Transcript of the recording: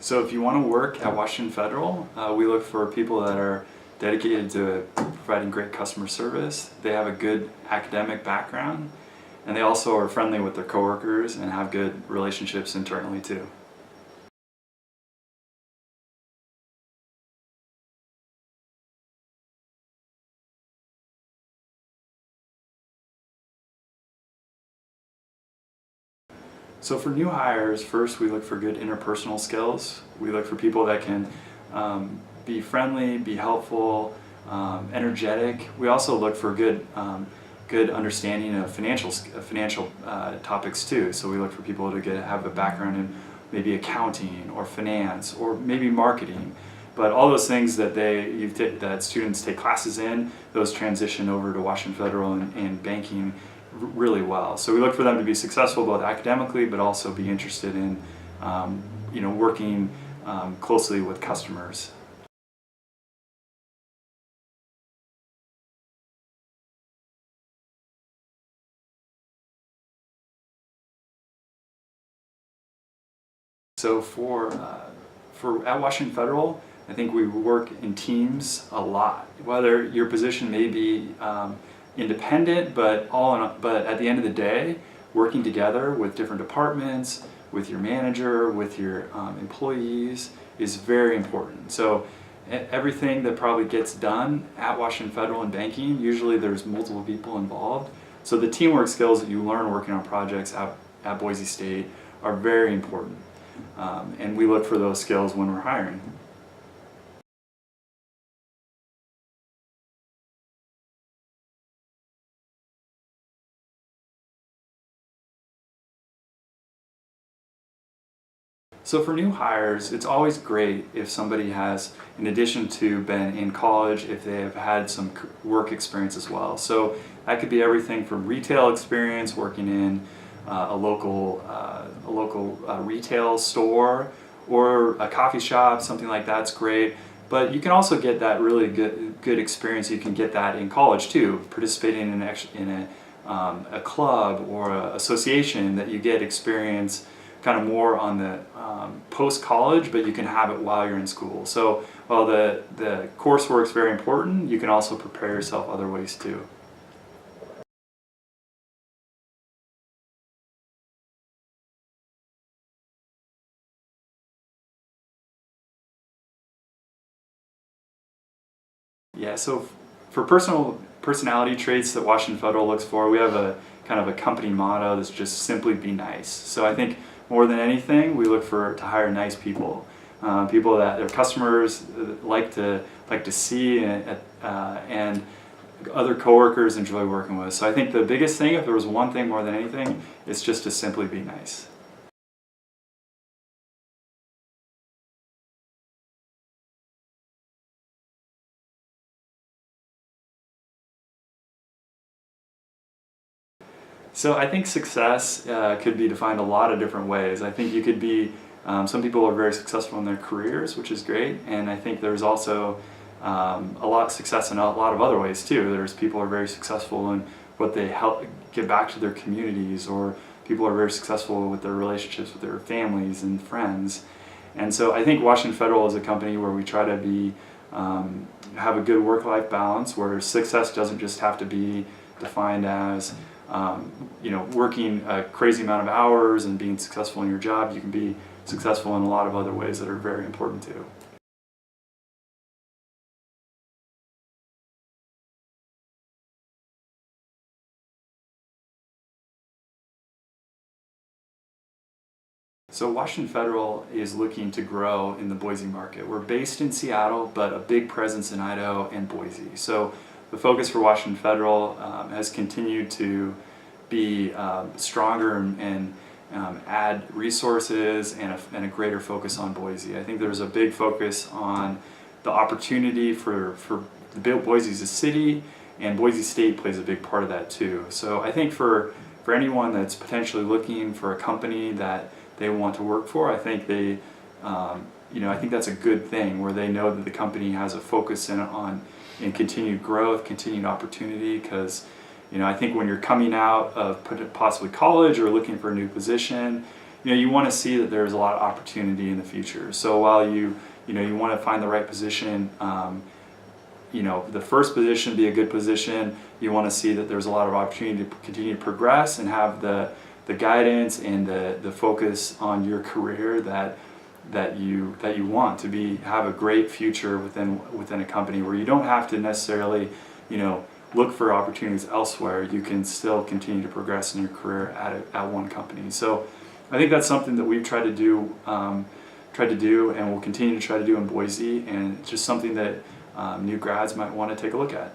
So if you want to work at Washington Federal, we look for people that are dedicated to providing great customer service. They have a good academic background, and they also are friendly with their coworkers and have good relationships internally too. So for new hires, first we look for good interpersonal skills. We look for people that can be friendly, be helpful, energetic. We also look for good understanding of financial topics too. So we look for people to have a background in maybe accounting or finance or maybe marketing. But all those things that that students take classes in, those transition over to Washington Federal and banking really well. So we look for them to be successful both academically, but also be interested in working closely with customers. So for at Washington Federal, I think we work in teams a lot. Whether your position may be independent, but but at the end of the day, working together with different departments, with your manager, with your employees is very important. So everything that probably gets done at Washington Federal in banking, usually there's multiple people involved. So the teamwork skills that you learn working on projects at Boise State are very important. And we look for those skills when we're hiring. So for new hires, it's always great if somebody has, in addition to been in college, if they have had some work experience as well. So that could be everything from retail experience, working in a local retail store or a coffee shop, something like that's great. But you can also get that really good experience. You can get that in college too, participating in a club or an association that you get experience kind of more on the post-college, but you can have it while you're in school. So while the coursework is very important, you can also prepare yourself other ways too. Yeah, so for personality traits that Washington Federal looks for, we have a kind of a company motto that's just simply be nice. So I think more than anything, we look to hire nice people, people that their customers like to see and other coworkers enjoy working with. So I think the biggest thing, if there was one thing more than anything, is just to simply be nice. So I think success could be defined a lot of different ways. I think you could be, some people are very successful in their careers, which is great, and I think there's also a lot of success in a lot of other ways too. There's people who are very successful in what they help give back to their communities, or people are very successful with their relationships with their families and friends. And so I think Washington Federal is a company where we try to have a good work-life balance, where success doesn't just have to be defined as working a crazy amount of hours and being successful in your job. You can be successful in a lot of other ways that are very important too. So Washington Federal is looking to grow in the Boise market. We're based in Seattle, but a big presence in Idaho and Boise. So the focus for Washington Federal has continued to be stronger and add resources and a greater focus on Boise. I think there's a big focus on the opportunity for Boise as a city, and Boise State plays a big part of that too. So I think for anyone that's potentially looking for a company that they want to work for, I think I think that's a good thing, where they know that the company has a focus in continued growth, continued opportunity. Because I think when you're coming out of possibly college or looking for a new position, you want to see that there's a lot of opportunity in the future. So while you want to find the right position, the first position be a good position. You want to see that there's a lot of opportunity to continue to progress and have the guidance and the focus on your career that you want to have a great future within a company where you don't have to necessarily look for opportunities elsewhere. You can still continue to progress in your career at one company. So I think that's something that we've tried to do and we'll continue to try to do in Boise, and it's just something that new grads might want to take a look at.